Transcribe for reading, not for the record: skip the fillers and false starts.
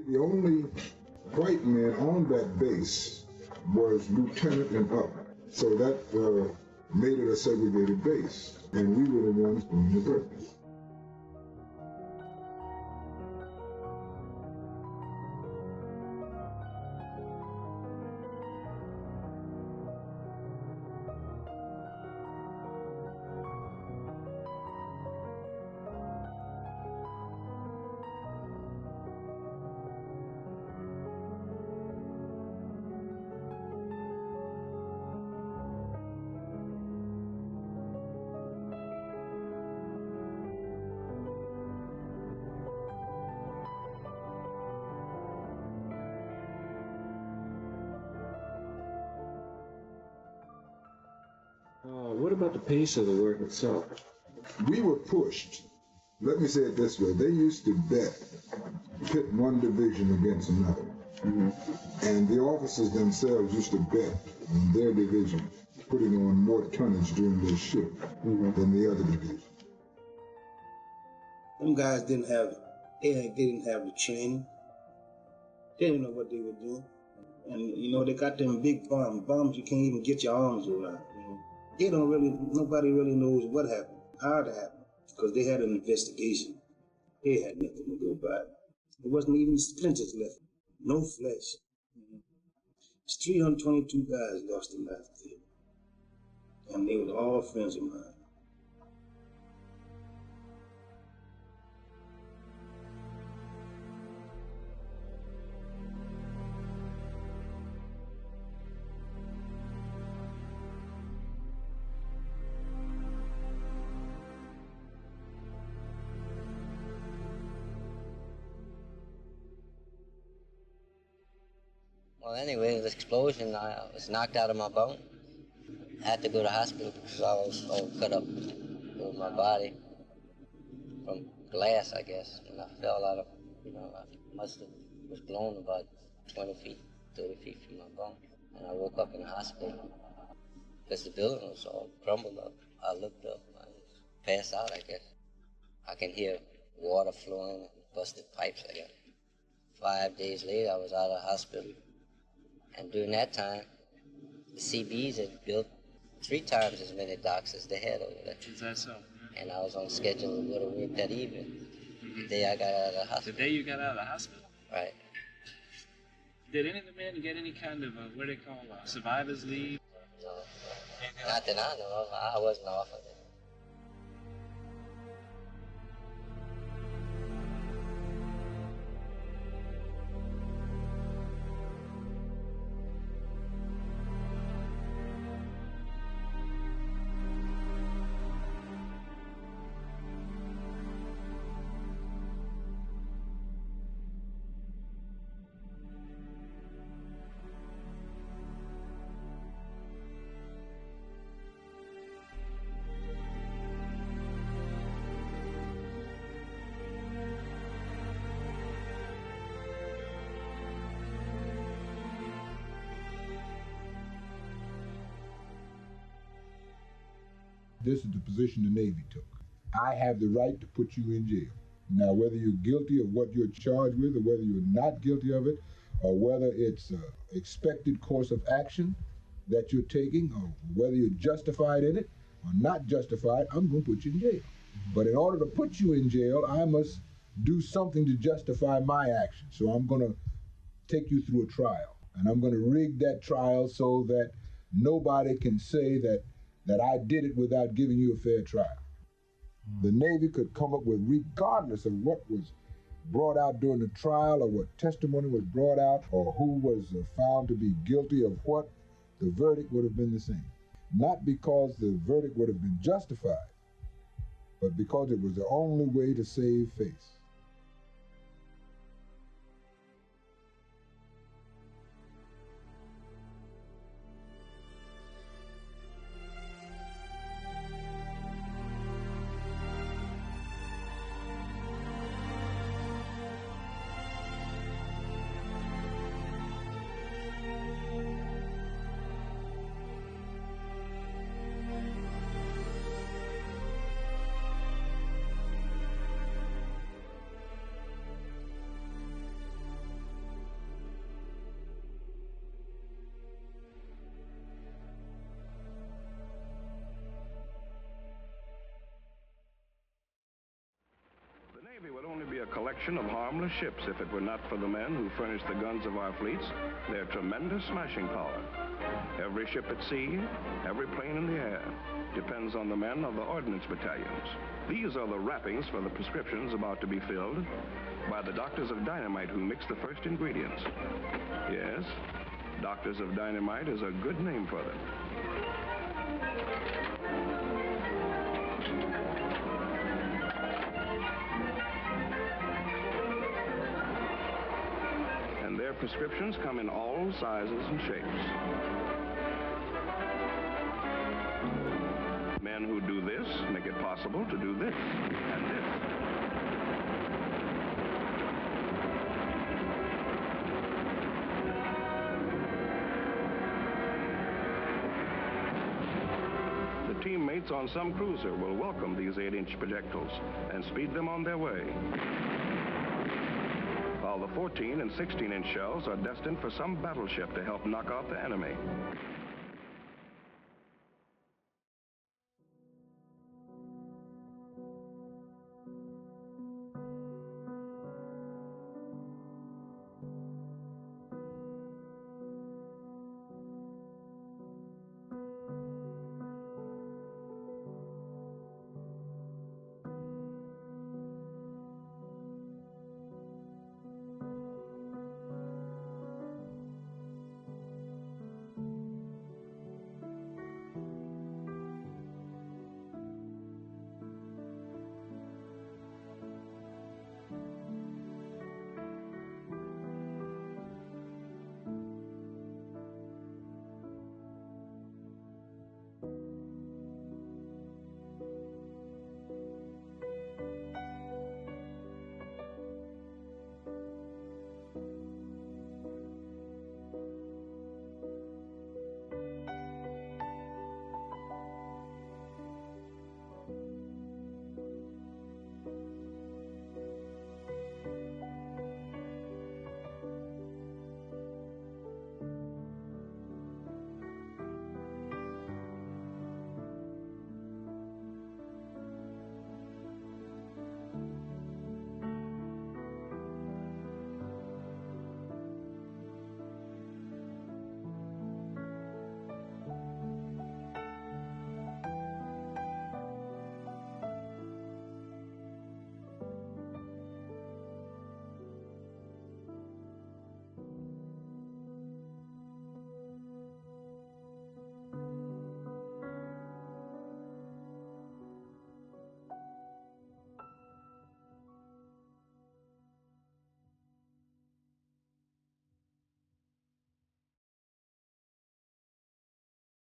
The only white man on that base was lieutenant and up. So that made it a segregated base. And we were the ones doing the work. What about the pace of the work itself? We were pushed. Let me say it this way. They used to pit one division against another. Mm-hmm. And the officers themselves used to bet on their division, putting on more tonnage during their shift than the other division. Them guys didn't have the training. They didn't know what they were doing. And, you know, they got them big bombs you can't even get your arms around. You know? Nobody really knows what happened, how it happened, because they had an investigation. They had nothing to go by. There wasn't even splinters left, no flesh. It's 322 guys lost their lives there. And they were all friends of mine. Well, anyway, the explosion, I was knocked out of my bone. I had to go to the hospital because I was all cut up with my body from glass, I guess. And I fell out of, I must have was blown about 20 feet, 30 feet from my bone. And I woke up in the hospital because the building was all crumbled up. I looked up, I passed out, I guess. I can hear water flowing and busted pipes, I guess. 5 days later, I was out of the hospital. And during that time, the CBs had built 3 times as many docks as they had over there. Is that so? Yeah. And I was on schedule to go to work that evening, the day I got out of the hospital. The day you got out of the hospital? Right. Did any of the men get any kind of, what do they call, survivor's leave? No, not that I know of. I wasn't off of it. This is the position the Navy took. I have the right to put you in jail. Now, whether you're guilty of what you're charged with or whether you're not guilty of it, or whether it's an expected course of action that you're taking, or whether you're justified in it or not justified, I'm going to put you in jail. But in order to put you in jail, I must do something to justify my action. So I'm going to take you through a trial. And I'm going to rig that trial so that nobody can say that I did it without giving you a fair trial. The Navy could come up with, regardless of what was brought out during the trial or what testimony was brought out or who was found to be guilty of what, the verdict would have been the same. Not because the verdict would have been justified, but because it was the only way to save face. collection of harmless ships if it were not for the men who furnish the guns of our fleets, their tremendous smashing power. Every ship at sea, every plane in the air, depends on the men of the ordnance battalions. These are the wrappings for the prescriptions about to be filled by the doctors of dynamite who mix the first ingredients. Yes, doctors of dynamite is a good name for them. And their prescriptions come in all sizes and shapes. Men who do this make it possible to do this and this. The teammates on some cruiser will welcome these 8-inch projectiles and speed them on their way, while the 14 and 16-inch shells are destined for some battleship to help knock out the enemy.